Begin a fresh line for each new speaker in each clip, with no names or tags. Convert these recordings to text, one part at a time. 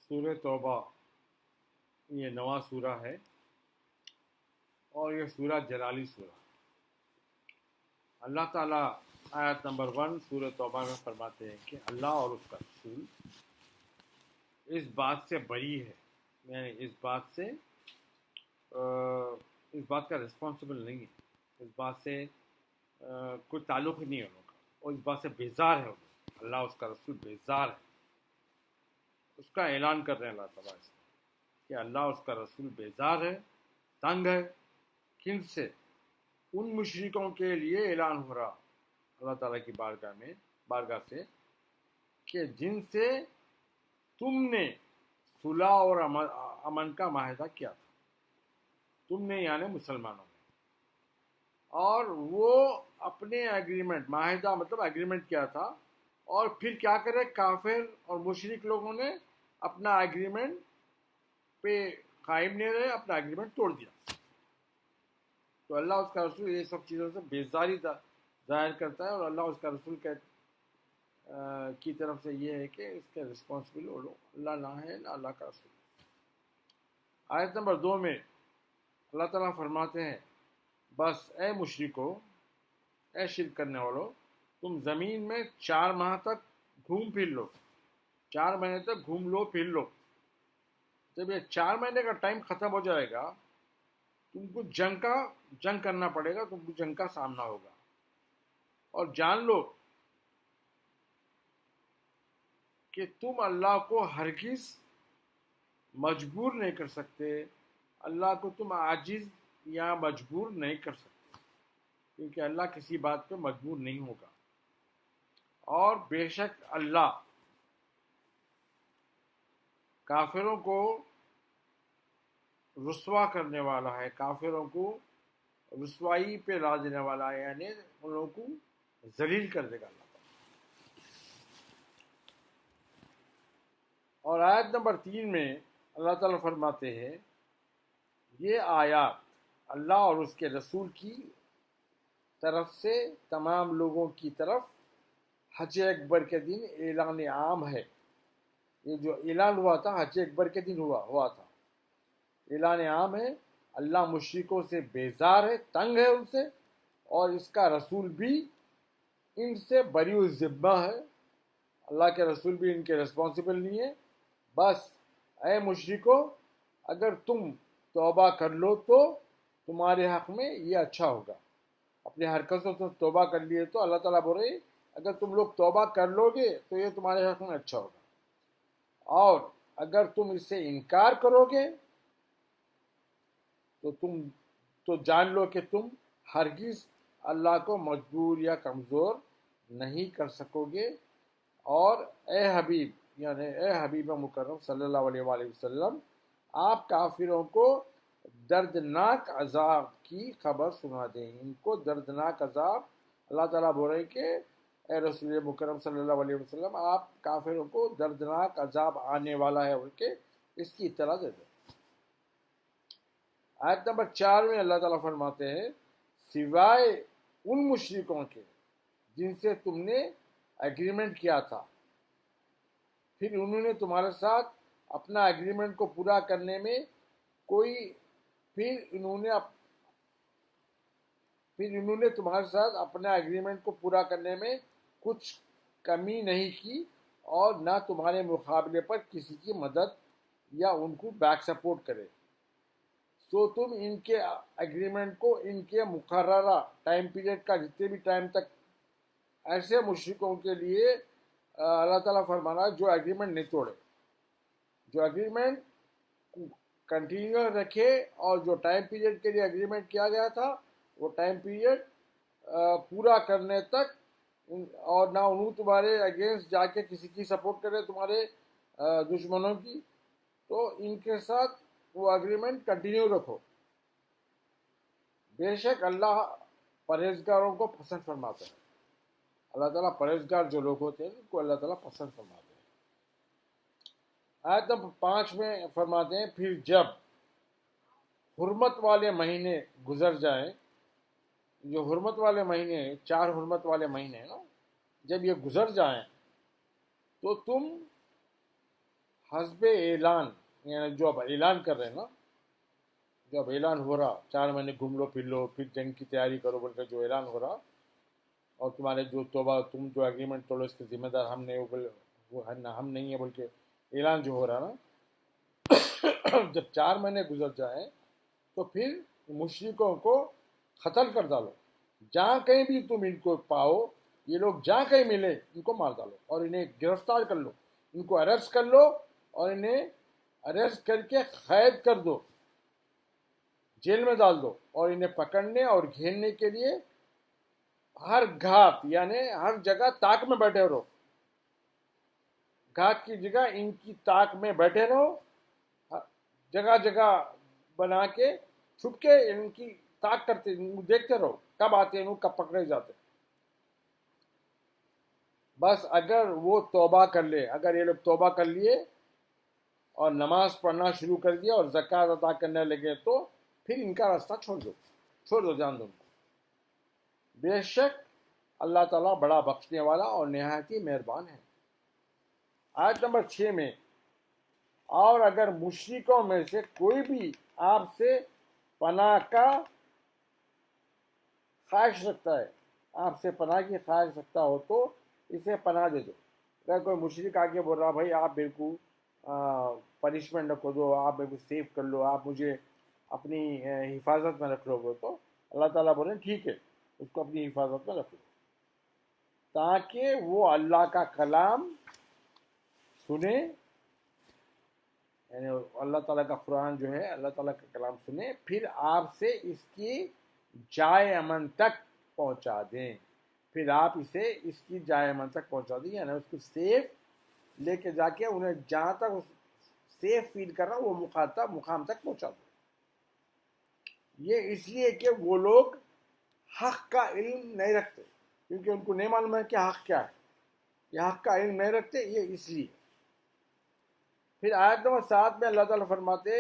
سورہ توبہ یہ نواں سورہ ہے اور یہ سورہ جلالی سورہ. اللہ تعالیٰ آیت نمبر 1 سورہ توبہ میں فرماتے ہیں کہ اللہ اور اس کا رسول اس بات سے بری ہے، یعنی اس بات کا رسپانسبل نہیں ہے، اس بات سے کوئی تعلق ہی نہیں ہے ان کا، اور اس بات سے بیزار ہے. اللہ اس کا رسول بیزار ہے، اس کا اعلان کر رہے ہیں اللہ تعالیٰ اس کہ اللہ اس کا رسول بیزار ہے، تنگ ہے. کن سے؟ ان مشرکوں کے لیے اعلان ہو رہا اللہ تعالیٰ کی بارگاہ سے کہ جن سے تم نے صلح اور امن کا معاہدہ کیا تھا، تم نے یعنی مسلمانوں نے، اور وہ اپنے ایگریمنٹ، معاہدہ مطلب ایگریمنٹ کیا تھا، اور پھر کیا کرے کافر اور مشرک لوگوں نے اپنا ایگریمنٹ پہ قائم نہیں رہے، اپنا ایگریمنٹ توڑ دیا. تو اللہ اس کا رسول یہ سب چیزوں سے بیزاری ظاہر کرتا ہے، اور اللہ اس کا رسول کی طرف سے یہ ہے کہ اس کے رسپانسبل اللہ نہ ہے نہ اللہ کا رسول. آیت نمبر 2 میں اللہ تعالیٰ فرماتے ہیں بس اے مشرکو، اے شرک کرنے والو، تم زمین میں 4 ماہ تک گھوم پھر لو، 4 مہینے تک گھوم لو پھر لو. جب یہ 4 مہینے کا ٹائم ختم ہو جائے گا، تم کو جنگ کرنا پڑے گا، تم کو جنگ کا سامنا ہوگا. اور جان لو کہ تم اللہ کو ہرگز مجبور نہیں کر سکتے، اللہ کو تم عاجز یا مجبور نہیں کر سکتے، کیونکہ اللہ کسی بات پہ مجبور نہیں ہوگا. اور بے شک اللہ کافروں کو رسوا کرنے والا ہے، کافروں کو رسوائی پہ لا دینے والا ہے، یعنی ان لوگوں کو ذلیل کر دے گا اللہ تعالیٰ. اور آیت نمبر 3 میں اللہ تعالیٰ فرماتے ہیں یہ آیات اللہ اور اس کے رسول کی طرف سے تمام لوگوں کی طرف حج اکبر کے دن اعلان عام ہے. یہ جو اعلان ہوا تھا حج اکبر کے دن ہوا تھا، اعلان عام ہے. اللہ مشرکوں سے بیزار ہے، تنگ ہے ان سے، اور اس کا رسول بھی ان سے بری الذمہ ہے. اللہ کے رسول بھی ان کے رسپانسبل نہیں ہے. بس اے مشرکو، اگر تم توبہ کر لو تو تمہارے حق میں یہ اچھا ہوگا. اپنی حرکتوں سے توبہ کر لیے تو اللہ تعالیٰ بول رہے اگر تم لوگ توبہ کر لو گے تو یہ تمہارے حق میں اچھا ہوگا، اور اگر تم اس سے انکار کرو گے تو جان لو کہ تم ہرگز اللہ کو مجبور یا کمزور نہیں کر سکو گے. اور اے حبیب، یعنی اے حبیب مکرم صلی اللہ علیہ وآلہ وسلم، آپ کافروں کو دردناک عذاب کی خبر سنا دیں. ان کو دردناک عذاب، اللہ تعالیٰ بول رہے کہ اے رسول مکرم صلی اللہ علیہ وسلم، آپ کافروں کو دردناک عذاب آنے والا ہے ان کے، اس کی اطلاع دے دیں. آیت نمبر 4 میں اللہ تعالیٰ فرماتے ہیں سوائے ان مشرکوں کے جن سے تم نے ایگریمنٹ کیا تھا، پھر انہوں نے تمہارے ساتھ اپنا ایگریمنٹ کو پورا کرنے میں تمہارے ساتھ اپنا ایگریمنٹ کو پورا کرنے میں کچھ کمی نہیں کی، اور نہ تمہارے مقابلے پر کسی کی مدد یا ان کو بیک سپورٹ کرے. تو تم ان کے ایگریمنٹ کو ان کے مقررہ ٹائم پیریڈ کا جتنے بھی ٹائم تک، ایسے مشرکوں کے لیے اللہ تعالیٰ فرمانا جو ایگریمنٹ نہیں توڑے، جو ایگریمنٹ کنٹینیو رکھے، اور جو ٹائم پیریڈ کے لیے ایگریمنٹ کیا گیا تھا وہ ٹائم پیریڈ پورا کرنے تک، اور نہ انہوں تمہارے اگینسٹ جا کے کسی کی سپورٹ کرے تمہارے دشمنوں کی، تو ان کے ساتھ وہ ایگریمنٹ کنٹینیو رکھو. بے شک اللہ پرہیزگاروں کو پسند فرماتا ہے. اللہ تعالیٰ پرہیزگار جو لوگ ہوتے ہیں ان کو اللہ تعالیٰ پسند فرماتے ہیں. آیت نمبر 5 میں فرماتے ہیں پھر جب حرمت والے مہینے گزر جائیں، جو حرمت والے مہینے 4 حرمت والے مہینے نا، جب یہ گزر جائیں تو تم حسب اعلان، یعنی جو اب اعلان کر رہے ہیں نا، جو اب اعلان ہو رہا 4 مہینے گھوم لو پھر لو پھر جنگ کی تیاری کرو بول کر جو اعلان ہو رہا، اور تمہارے جو توبہ تم جو اگریمنٹ توڑو اس کے ذمہ دار ہم نہیں، وہ ہم نہیں ہیں بول کے اعلان جو ہو رہا نا، جب 4 مہینے گزر جائیں تو پھر مشرکوں کو قتل کر ڈالو، جہاں کہیں بھی تم ان کو پاؤ، یہ لوگ جہاں کہیں ملے ان کو مار ڈالو اور انہیں گرفتار کر لو، ان کو اریسٹ کر لو اور انہیں اریسٹ کر کے قید کر دو، جیل میں ڈال دو، اور انہیں پکڑنے اور گھیرنے کے لیے ہر گھات یعنی ہر جگہ تاک میں بیٹھے رہو، گھات کی جگہ ان کی تاک میں بیٹھے رہو، جگہ جگہ بنا کے چھپ کے ان کی تاک کرتے دیکھتے رہو کب آتے ہیں کب پکڑے جاتے. بس اگر وہ توبہ کر لے، اگر یہ لوگ توبہ کر لیے اور نماز پڑھنا شروع کر دیا اور زکوٰۃ ادا کرنے لگے تو پھر ان کا راستہ چھوڑ دو جان دو ان کو. بے شک اللہ تعالیٰ بڑا بخشنے والا اور نہایت ہی مہربان ہے. آیت نمبر 6 میں، اور اگر مشرکوں میں سے کوئی بھی آپ سے پناہ کا خواہش رکھتا ہے، آپ سے پناہ کی خواہش رکھتا ہو تو اسے پناہ دے دو. اگر کوئی مشرک آگے بول رہا بھائی آپ میرے کو پنشمنٹ رکھو دو، آپ میرے کو سیو کر لو، آپ مجھے اپنی حفاظت میں رکھ لو گے، تو اللہ تعالیٰ بولیں ٹھیک ہے اس کو اپنی حفاظت میں رکھ لو، تاکہ وہ اللہ کا کلام سنے، یعنی اللہ تعالیٰ کا قرآن جو ہے اللہ تعالیٰ کا کلام سنے، پھر آپ سے اس کی جائے امن تک پہنچا دیں، پھر آپ اسے اس کی جائے امن تک پہنچا دیں، یعنی اس کو سیف لے کے جا کے انہیں جہاں تک سیف فیل کر رہا وہ مقام تک پہنچا دو. یہ اس لیے کہ وہ لوگ حق کا علم نہیں رکھتے، کیونکہ ان کو نہیں معلوم ہے کہ حق کیا ہے، یہ حق کا علم نہیں رکھتے، یہ اس لیے. پھر آیت نمبر 7 میں اللہ تعالیٰ فرماتے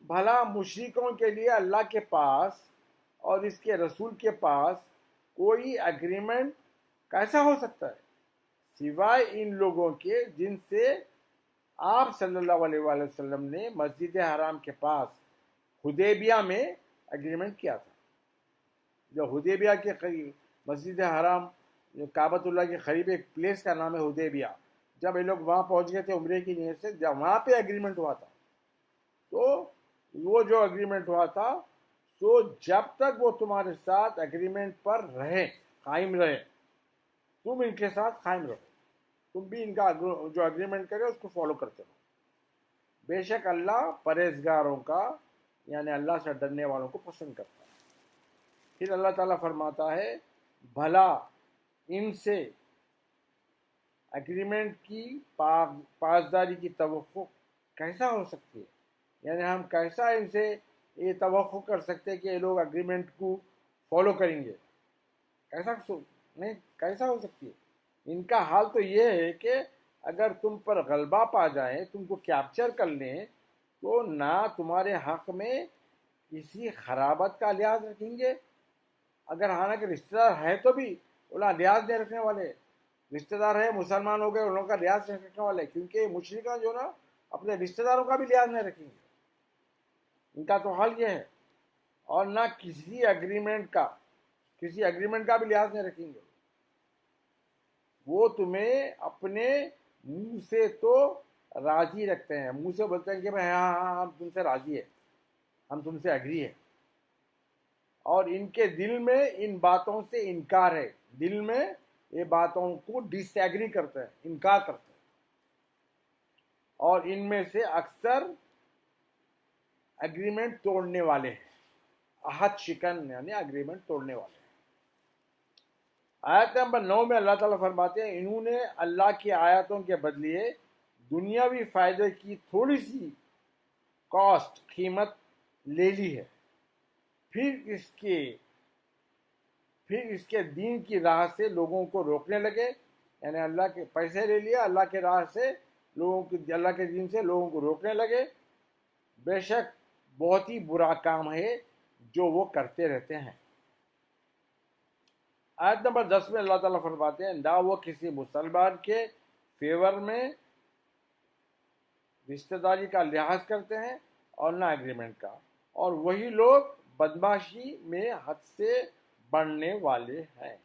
بھلا مشرکوں کے لیے اللہ کے پاس اور اس کے رسول کے پاس کوئی اگریمنٹ کیسا ہو سکتا ہے سوائے ان لوگوں کے جن سے آپ صلی اللہ علیہ وآلہ وسلم نے مسجد حرام کے پاس حدیبیہ میں اگریمنٹ کیا تھا. جو حدیبیہ کے قریب مسجد حرام، جو کعبۃ اللہ کے قریب ایک پلیس کا نام ہے حدیبیہ، جب یہ لوگ وہاں پہنچ گئے تھے عمرے کی نیت سے، جب وہاں پہ اگریمنٹ ہوا تھا، تو وہ جو اگریمنٹ ہوا تھا تو جب تک وہ تمہارے ساتھ اگریمنٹ پر رہے، قائم رہے، تم ان کے ساتھ قائم رہو، تم بھی ان کا جو اگریمنٹ کرے اس کو فالو کرتے رہو. بے شک اللہ پرہیزگاروں کا یعنی اللہ سے ڈرنے والوں کو پسند کرتا ہے. پھر اللہ تعالیٰ فرماتا ہے بھلا ان سے اگریمنٹ کی پاسداری کی توقع کیسا ہو سکتی ہے، یعنی ہم کیسا ان سے یہ توقع کر سکتے کہ یہ لوگ اگریمنٹ کو فالو کریں گے، کیسا ہو سکتی ہے. ان کا حال تو یہ ہے کہ اگر تم پر غلبہ پا جائیں، تم کو کیپچر کر لیں، تو نہ تمہارے حق میں کسی خرابت کا لحاظ رکھیں گے، اگر حالانکہ رشتہ دار ہے تو بھی وہ لحاظ نہیں رکھنے والے، رشتہ دار ہے مسلمان ہو گئے ان لوگوں کا لحاظ نہیں رکھنے والے، کیونکہ مشرکان جو نا اپنے رشتہ داروں کا بھی لحاظ نہیں رکھیں گے. ان کا تو حال یہ ہے. اور نہ کسی اگریمنٹ کا بھی لحاظ نہیں رکھیں گے. وہ تمہیں اپنے منہ سے تو راضی رکھتے ہیں، منہ سے بولتے ہیں کہ بھائی ہاں ہم تم سے راضی ہے، ہم تم سے اگری ہے، اور ان کے دل میں ان باتوں سے انکار ہے، دل میں یہ باتوں کو ڈس ایگری کرتے ہیں، انکار کرتے ہیں. اور ان میں سے اکثر اگریمنٹ توڑنے والے ہیں، عہد شکن یعنی اگریمنٹ توڑنے والے ہیں. آیت نمبر 9 میں اللہ تعالیٰ فرماتے ہیں انہوں نے اللہ کی آیاتوں کے بدلے دنیاوی فائدے کی تھوڑی سی قیمت لے لی ہے، پھر اس کے دین کی راہ سے لوگوں کو روکنے لگے، یعنی اللہ کے پیسے لے لیا، اللہ کے راہ سے اللہ کے دین سے لوگوں کو روکنے لگے. بے شک بہت ہی برا کام ہے جو وہ کرتے رہتے ہیں. آیت نمبر 10 میں اللہ تعالیٰ فرماتے ہیں نہ وہ کسی مسلمان کے فیور میں رشتہ داری کا لحاظ کرتے ہیں اور نہ ایگریمنٹ کا، اور وہی لوگ بدمعاشی میں حد سے بڑھنے والے ہیں۔